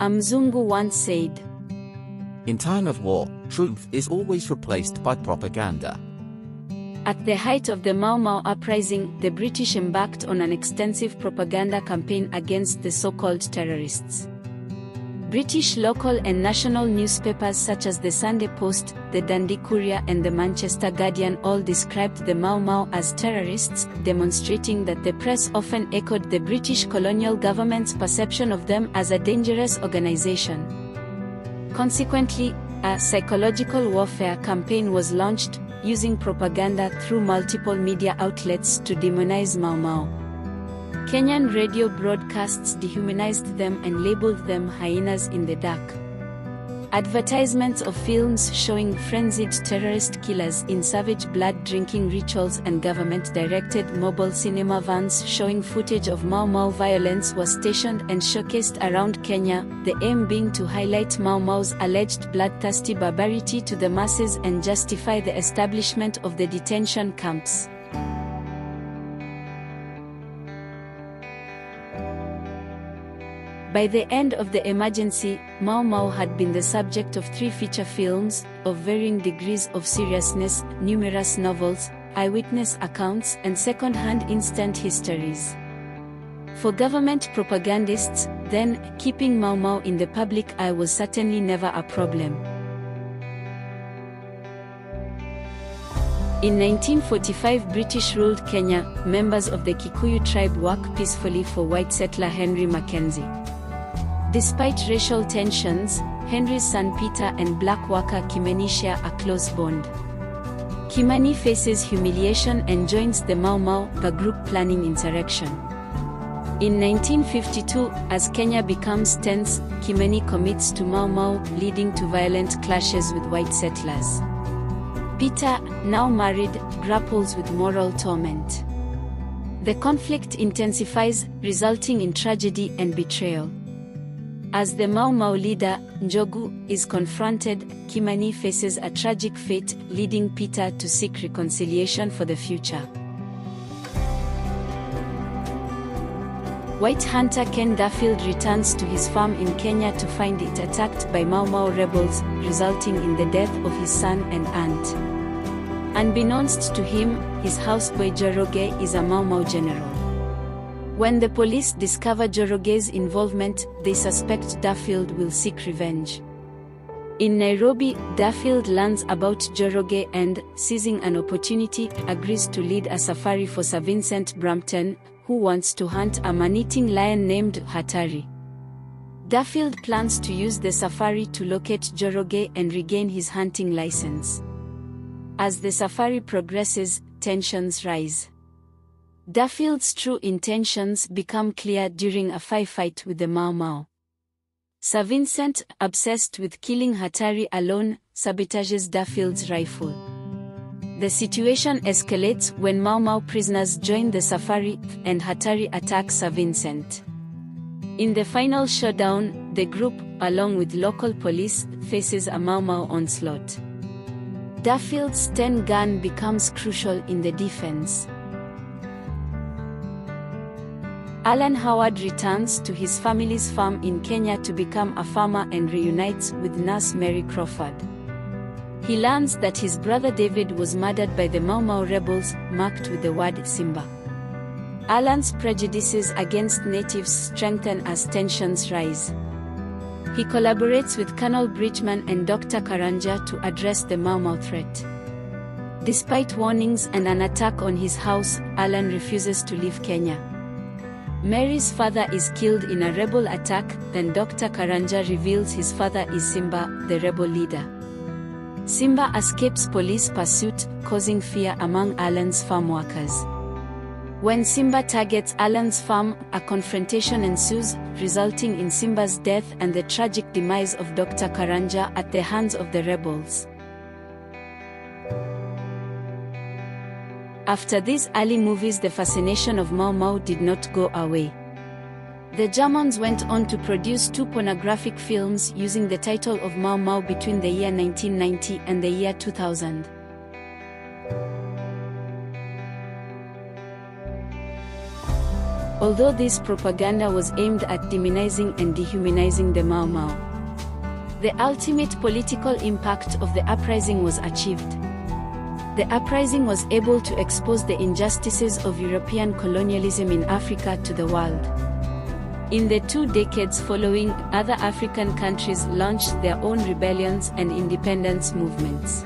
A Mzungu once said, "In time of war, truth is always replaced by propaganda." At the height of the Mau Mau uprising, the British embarked on an extensive propaganda campaign against the so-called terrorists. British local and national newspapers such as the Sunday Post, the Dundee Courier and the Manchester Guardian all described the Mau Mau as terrorists, demonstrating that the press often echoed the British colonial government's perception of them as a dangerous organization. Consequently, a psychological warfare campaign was launched, using propaganda through multiple media outlets to demonize Mau Mau. Kenyan radio broadcasts dehumanized them and labeled them hyenas in the dark. Advertisements of films showing frenzied terrorist killers in savage blood-drinking rituals and government-directed mobile cinema vans showing footage of Mau Mau violence were stationed and showcased around Kenya, the aim being to highlight Mau Mau's alleged bloodthirsty barbarity to the masses and justify the establishment of the detention camps. By the end of the emergency, Mau Mau had been the subject of 3 feature films, of varying degrees of seriousness, numerous novels, eyewitness accounts and second-hand instant histories. For government propagandists, then, keeping Mau Mau in the public eye was certainly never a problem. In 1945 British-ruled Kenya, members of the Kikuyu tribe worked peacefully for white settler Henry Mackenzie. Despite racial tensions, Henry's son Peter and black worker Kimani share a close bond. Kimani faces humiliation and joins the Mau Mau, a group planning insurrection. In 1952, as Kenya becomes tense, Kimani commits to Mau Mau, leading to violent clashes with white settlers. Peter, now married, grapples with moral torment. The conflict intensifies, resulting in tragedy and betrayal. As the Mau Mau leader, Njogu, is confronted, Kimani faces a tragic fate, leading Peter to seek reconciliation for the future. White hunter Ken Duffield returns to his farm in Kenya to find it attacked by Mau Mau rebels, resulting in the death of his son and aunt. Unbeknownst to him, his houseboy Joroge is a Mau Mau general. When the police discover Joroge's involvement, they suspect Duffield will seek revenge. In Nairobi, Duffield learns about Joroge and, seizing an opportunity, agrees to lead a safari for Sir Vincent Brampton, who wants to hunt a man-eating lion named Hatari. Duffield plans to use the safari to locate Joroge and regain his hunting license. As the safari progresses, tensions rise. Duffield's true intentions become clear during a firefight with the Mau Mau. Sir Vincent, obsessed with killing Hatari alone, sabotages Duffield's rifle. The situation escalates when Mau Mau prisoners join the safari, and Hatari attacks Sir Vincent. In the final showdown, the group, along with local police, faces a Mau Mau onslaught. Duffield's 10-gun becomes crucial in the defense. Alan Howard returns to his family's farm in Kenya to become a farmer and reunites with nurse Mary Crawford. He learns that his brother David was murdered by the Mau Mau rebels, marked with the word Simba. Alan's prejudices against natives strengthen as tensions rise. He collaborates with Colonel Bridgman and Dr. Karanja to address the Mau Mau threat. Despite warnings and an attack on his house, Alan refuses to leave Kenya. Mary's father is killed in a rebel attack, then Dr. Karanja reveals his father is Simba, the rebel leader. Simba escapes police pursuit, causing fear among Alan's farm workers. When Simba targets Alan's farm, a confrontation ensues, resulting in Simba's death and the tragic demise of Dr. Karanja at the hands of the rebels. After these early movies, the fascination of Mau Mau did not go away. The Germans went on to produce 2 pornographic films using the title of Mau Mau between the year 1990 and the year 2000. although this propaganda was aimed at demonizing and dehumanizing the Mau Mau. The ultimate political impact of the uprising was achieved. The uprising was able to expose the injustices of European colonialism in Africa to the world. In the 2 decades following, other African countries launched their own rebellions and independence movements.